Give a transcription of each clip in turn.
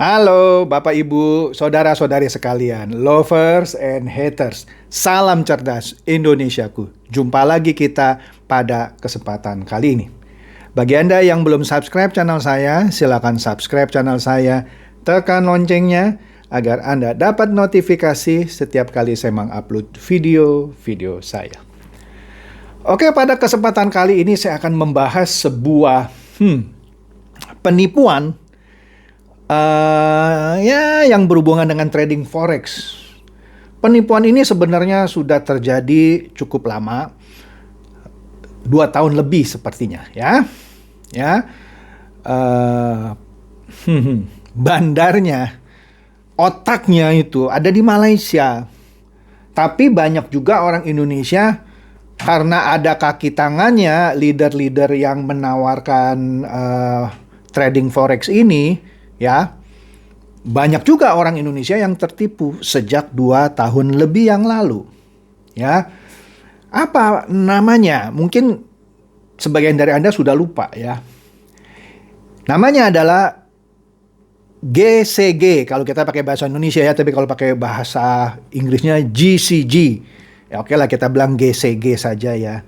Halo Bapak Ibu, saudara-saudari sekalian, lovers and haters. Salam cerdas Indonesiaku. Jumpa lagi kita pada kesempatan kali ini. Bagi Anda yang belum subscribe channel saya, silakan subscribe channel saya, tekan loncengnya agar Anda dapat notifikasi setiap kali saya mengupload video-video saya. Oke, pada kesempatan kali ini saya akan membahas sebuah penipuan yang berhubungan dengan trading forex. Penipuan ini sebenarnya sudah terjadi cukup lama, 2 tahun lebih sepertinya, ya. Bandarnya, otaknya itu ada di Malaysia. Tapi banyak juga orang Indonesia, karena ada kaki tangannya leader-leader yang menawarkan trading forex ini, ya, banyak juga orang Indonesia yang tertipu sejak 2 tahun lebih yang lalu. Ya, apa namanya? Mungkin sebagian dari Anda sudah lupa, ya. Namanya adalah GCG kalau kita pakai bahasa Indonesia, ya, tapi kalau pakai bahasa Inggrisnya GCG. Ya, oke lah, kita bilang GCG saja, ya.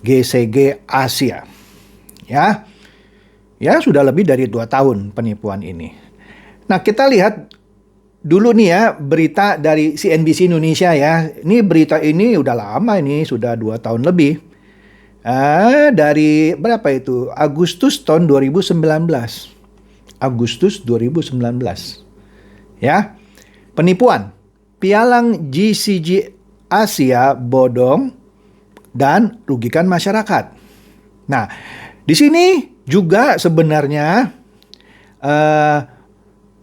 GCG Asia. Ya, sudah lebih dari 2 tahun penipuan ini. Nah, kita lihat dulu nih, ya, berita dari CNBC Indonesia, ya. Ini berita ini udah lama, ini sudah 2 tahun lebih. Dari berapa itu? Agustus tahun 2019. Agustus 2019. Ya. Penipuan. Pialang GCG Asia bodong dan rugikan masyarakat. Nah, di sini juga sebenarnya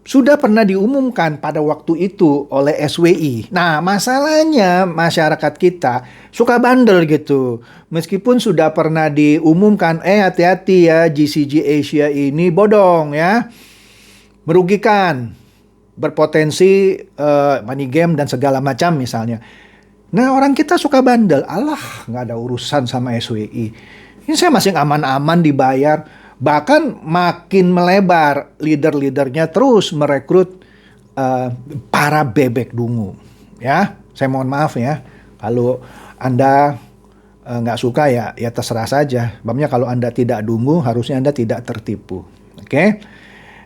sudah pernah diumumkan pada waktu itu oleh SWI. Nah, masalahnya masyarakat kita suka bandel gitu. Meskipun sudah pernah diumumkan, hati-hati ya, GCG Asia ini bodong, ya, merugikan, berpotensi money game dan segala macam misalnya. Nah, orang kita suka bandel. Alah, nggak ada urusan sama SWI. Ini saya masih aman-aman dibayar. Bahkan makin melebar, leader-leadernya terus merekrut para bebek dungu. Ya, saya mohon maaf ya. Kalau Anda nggak suka, ya terserah saja. Sebabnya kalau Anda tidak dungu, harusnya Anda tidak tertipu. Oke?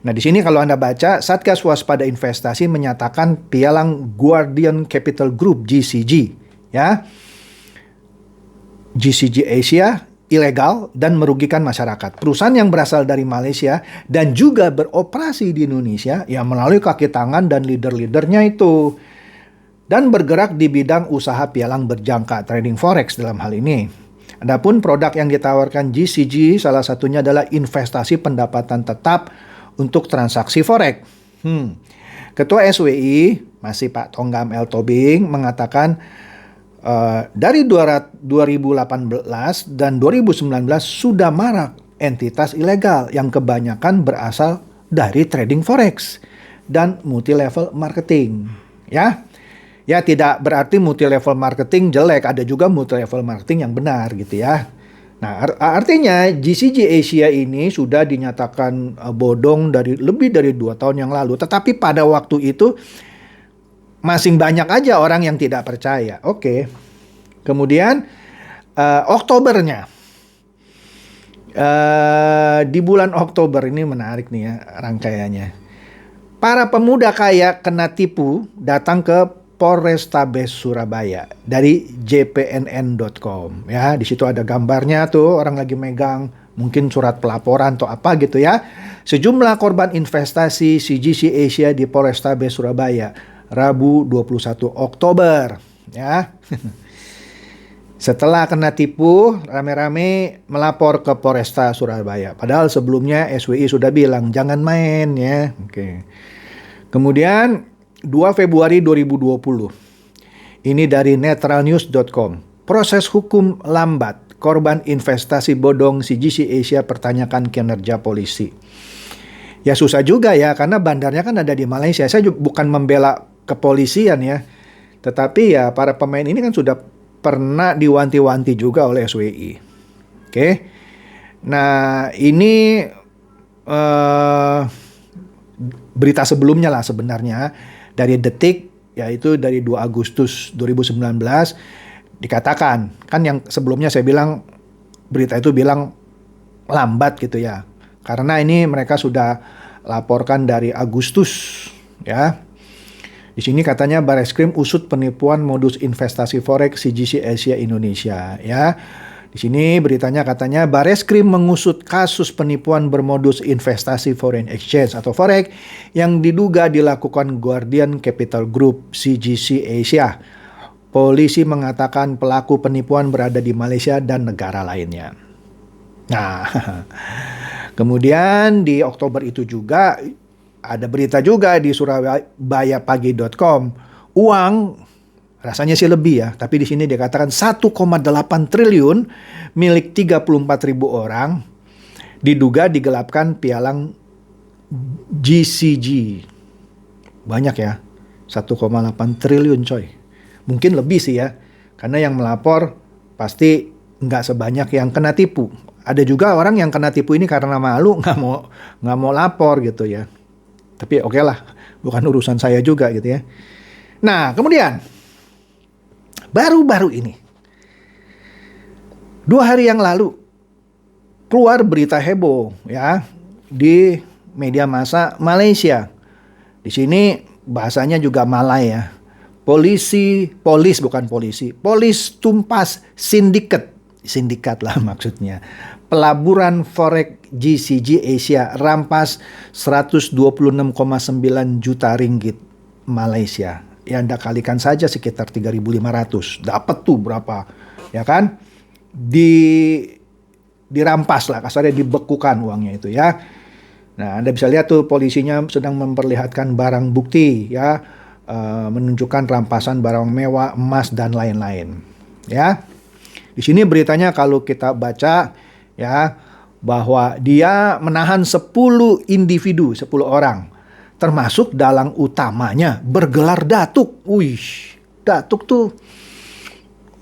Nah, di sini kalau Anda baca, Satgas Waspada Investasi menyatakan pialang Guardian Capital Group GCG, ya, GCG Asia ilegal dan merugikan masyarakat. Perusahaan yang berasal dari Malaysia dan juga beroperasi di Indonesia, ya, melalui kaki tangan dan leader-leadernya itu, dan bergerak di bidang usaha pialang berjangka trading forex dalam hal ini. Adapun produk yang ditawarkan GCG salah satunya adalah investasi pendapatan tetap untuk transaksi forex. Ketua SWI, masih Pak Tonggam L. Tobing, mengatakan dari 2018 dan 2019 sudah marak entitas ilegal yang kebanyakan berasal dari trading forex dan multi-level marketing. Ya, tidak berarti multi-level marketing jelek, ada juga multi-level marketing yang benar gitu, ya. Nah, artinya GCG Asia ini sudah dinyatakan bodong dari lebih dari 2 tahun yang lalu. Tetapi pada waktu itu masih banyak aja orang yang tidak percaya. Oke. Kemudian Oktobernya. Di bulan Oktober ini menarik nih, ya, rangkaiannya. Para pemuda kaya kena tipu datang ke Polrestabes Surabaya dari jpnn.com, ya. Di situ ada gambarnya tuh, orang lagi megang mungkin surat pelaporan atau apa gitu, ya. Sejumlah korban investasi CGC Asia di Polrestabes Surabaya Rabu 21 Oktober, ya. Setelah kena tipu, rame-rame melapor ke Polresta Surabaya. Padahal sebelumnya SWI sudah bilang jangan main, ya. Oke. Kemudian 2 Februari 2020. Ini dari netralnews.com. Proses hukum lambat. Korban investasi bodong CGC Asia pertanyakan kinerja polisi. Ya susah juga, ya, karena bandarnya kan ada di Malaysia. Saya bukan membela kepolisian, ya. Tetapi ya para pemain ini kan sudah pernah diwanti-wanti juga oleh SWI. Oke. Nah, ini berita sebelumnya lah sebenarnya dari Detik, yaitu dari 2 Agustus 2019 dikatakan, kan yang sebelumnya saya bilang berita itu bilang lambat gitu ya. Karena ini mereka sudah laporkan dari Agustus ya. Di sini katanya Bareskrim usut penipuan modus investasi forex CGC Asia Indonesia ya. Di sini beritanya katanya Bareskrim mengusut kasus penipuan bermodus investasi foreign exchange atau forex yang diduga dilakukan Guardian Capital Group CGC Asia. Polisi mengatakan pelaku penipuan berada di Malaysia dan negara lainnya. Nah, kemudian di Oktober itu juga ada berita juga di surabayapagi.com. Uang rasanya sih lebih ya, tapi di sini dikatakan 1,8 triliun milik 34.000 orang diduga digelapkan pialang GCG. Banyak ya, 1,8 triliun coy. Mungkin lebih sih ya, karena yang melapor pasti nggak sebanyak yang kena tipu. Ada juga orang yang kena tipu ini karena malu nggak mau lapor gitu ya. Tapi oke lah, bukan urusan saya juga gitu ya. Nah, kemudian baru-baru ini 2 hari yang lalu keluar berita heboh ya di media massa Malaysia. Di sini bahasanya juga Malay ya. Polis tumpas sindikat lah maksudnya. Pelaburan forex GCG Asia rampas 126,9 juta ringgit Malaysia. Ya Anda kalikan saja sekitar 3.500. Dapat tuh berapa? Ya kan? Dirampas lah, kasarnya dibekukan uangnya itu ya. Nah, Anda bisa lihat tuh polisinya sedang memperlihatkan barang bukti ya, menunjukkan rampasan barang mewah, emas dan lain-lain. Ya. Di sini beritanya kalau kita baca ya bahwa dia menahan 10 individu, 10 orang. Termasuk dalang utamanya bergelar datuk. Wih, datuk tuh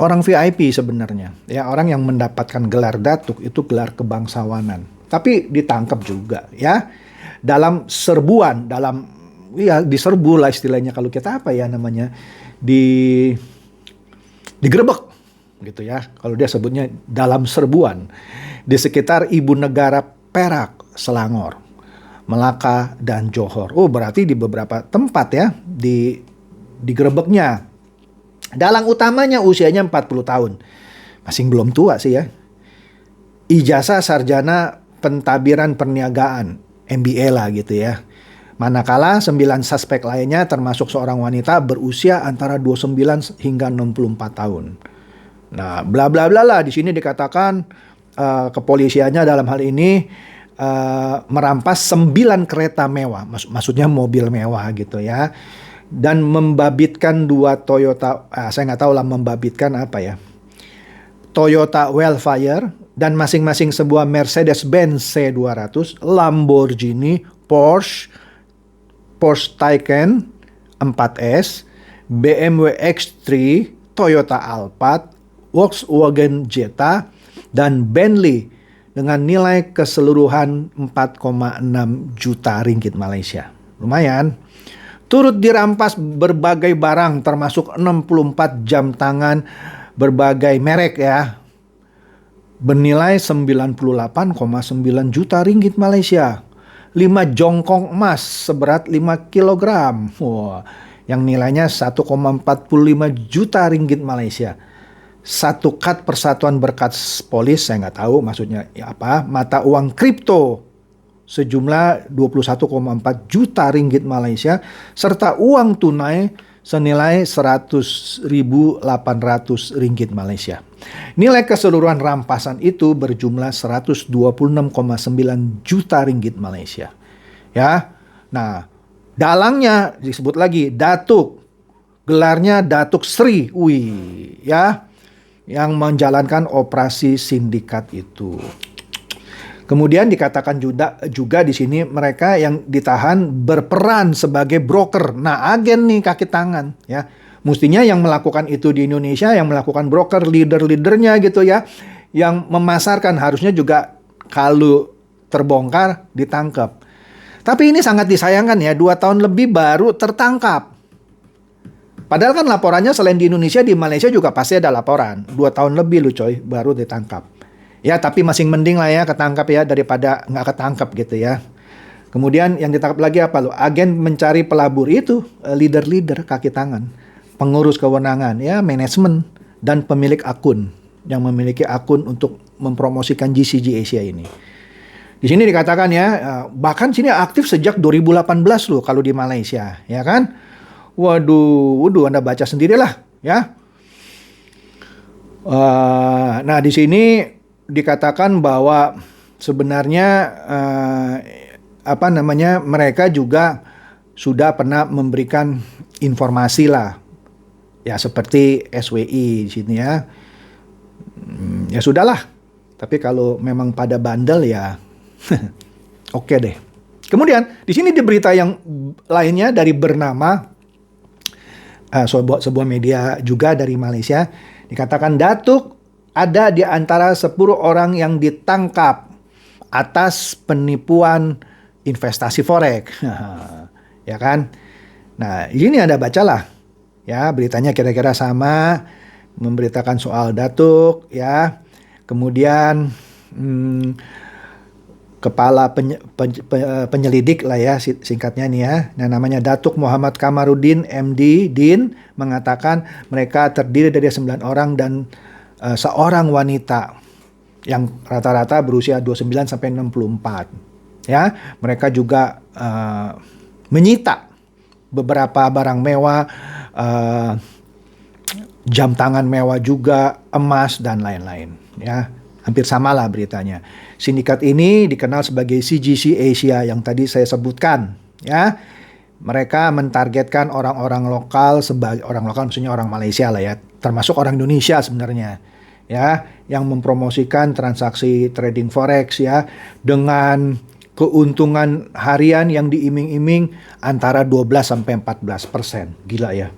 orang VIP sebenarnya. Ya, orang yang mendapatkan gelar datuk itu gelar kebangsawanan. Tapi ditangkap juga ya. Dalam serbuan, diserbu lah istilahnya, kalau kita apa ya namanya? Digerebek gitu ya. Kalau dia sebutnya dalam serbuan di sekitar ibu negara Perak, Selangor, Melaka dan Johor. Oh, berarti di beberapa tempat ya digerebeknya. Dalang utamanya usianya 40 tahun. Masih belum tua sih ya. Ijazah sarjana pentadbiran perniagaan, MBA lah gitu ya. Manakala 9 suspek lainnya termasuk seorang wanita berusia antara 29 hingga 64 tahun. Nah, bla bla bla lah, di sini dikatakan kepolisiannya dalam hal ini merampas 9 kereta mewah, maksudnya mobil mewah gitu ya, dan membabitkan 2 Toyota, saya nggak tahu lah membabitkan apa ya, Toyota Wildfire dan masing-masing sebuah Mercedes-Benz C200, Lamborghini, Porsche Taycan 4S, BMW X3, Toyota Alphard, Volkswagen Jetta, dan Bentley dengan nilai keseluruhan 4,6 juta ringgit Malaysia. Lumayan. Turut dirampas berbagai barang termasuk 64 jam tangan berbagai merek ya. Bernilai 98,9 juta ringgit Malaysia. 5 jongkong emas seberat 5 kilogram. Wah, yang nilainya 1,45 juta ringgit Malaysia. 1 kad persatuan berkas polis, saya nggak tahu maksudnya ya apa, mata uang kripto sejumlah 21,4 juta ringgit Malaysia, serta uang tunai senilai 100.800 ringgit Malaysia. Nilai keseluruhan rampasan itu berjumlah 126,9 juta ringgit Malaysia. Ya, nah dalangnya disebut lagi Datuk, gelarnya Datuk Sri, wih, ya, yang menjalankan operasi sindikat itu. Kemudian dikatakan juga di sini mereka yang ditahan berperan sebagai broker. Nah, agen nih kaki tangan ya. Mestinya yang melakukan itu di Indonesia, yang melakukan broker, leader-leadernya gitu ya. Yang memasarkan harusnya juga kalau terbongkar ditangkap. Tapi ini sangat disayangkan ya, 2 tahun lebih baru tertangkap. Padahal kan laporannya selain di Indonesia, di Malaysia juga pasti ada laporan. 2 tahun lebih loh coy, baru ditangkap. Ya tapi masih mending lah ya ketangkap ya, daripada nggak ketangkap gitu ya. Kemudian yang ditangkap lagi apa loh? Agen mencari pelabur itu, leader-leader kaki tangan, pengurus kewenangan, ya manajemen, dan pemilik akun yang memiliki akun untuk mempromosikan GCG Asia ini. Di sini dikatakan ya, bahkan sini aktif sejak 2018 loh kalau di Malaysia, ya kan? Waduh, Anda baca sendirilah, ya. Nah, di sini dikatakan bahwa sebenarnya mereka juga sudah pernah memberikan informasi lah, ya seperti SWI di sini ya. Ya sudahlah. Tapi kalau memang pada bandel ya oke deh. Kemudian di sini di berita yang lainnya dari bernama sebuah media juga dari Malaysia, dikatakan Datuk ada di antara 10 orang yang ditangkap atas penipuan investasi forex. Ya kan? Nah, ini Anda bacalah. Ya, beritanya kira-kira sama, memberitakan soal Datuk ya. Kemudian kepala penyelidik lah ya singkatnya nih ya. Nah, namanya Datuk Muhammad Kamarudin MD Din mengatakan mereka terdiri dari 9 orang dan seorang wanita yang rata-rata berusia 29 sampai 64. Ya, mereka juga menyita beberapa barang mewah, jam tangan mewah juga, emas dan lain-lain ya. Hampir samalah beritanya. Sindikat ini dikenal sebagai CGC Asia yang tadi saya sebutkan ya. Mereka mentargetkan orang-orang lokal, sebagai orang lokal maksudnya orang Malaysia lah ya, termasuk orang Indonesia sebenarnya ya, yang mempromosikan transaksi trading forex ya dengan keuntungan harian yang diiming-iming antara 12 sampai 14%. Gila ya.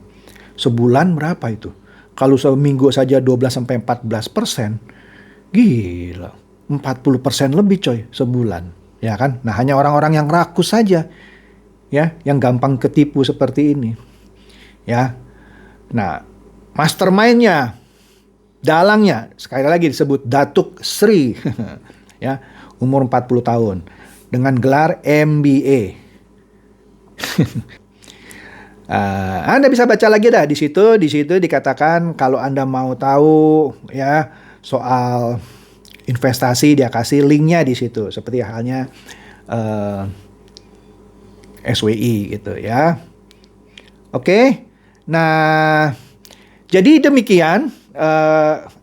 Sebulan berapa itu? Kalau seminggu saja 12 sampai 14%, gila. 40% lebih coy sebulan, ya kan? Nah, hanya orang-orang yang rakus saja ya, yang gampang ketipu seperti ini. Ya. Nah, mastermind-nya, dalangnya sekali lagi disebut Datuk Sri ya, umur 40 tahun dengan gelar MBA. Anda bisa baca lagi dah di situ dikatakan kalau Anda mau tahu ya soal investasi, dia kasih linknya di situ seperti halnya SWI gitu ya. Oke. Nah, jadi demikian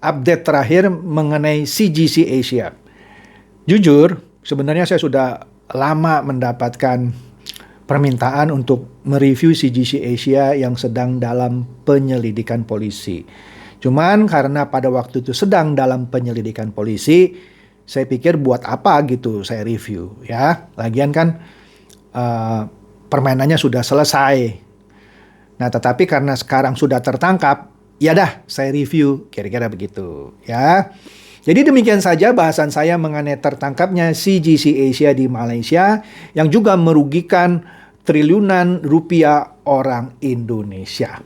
update terakhir mengenai CGC Asia. Jujur, sebenarnya saya sudah lama mendapatkan permintaan untuk mereview CGC Asia yang sedang dalam penyelidikan polisi. Cuman karena pada waktu itu sedang dalam penyelidikan polisi, saya pikir buat apa gitu saya review ya. Lagian kan permainannya sudah selesai. Nah, tetapi karena sekarang sudah tertangkap, ya dah saya review kira-kira begitu ya. Jadi demikian saja bahasan saya mengenai tertangkapnya CGC Asia di Malaysia yang juga merugikan triliunan rupiah orang Indonesia.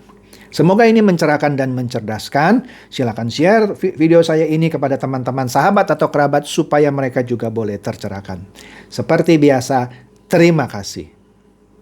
Semoga ini mencerahkan dan mencerdaskan. Silakan share video saya ini kepada teman-teman sahabat atau kerabat supaya mereka juga boleh tercerahkan. Seperti biasa, terima kasih.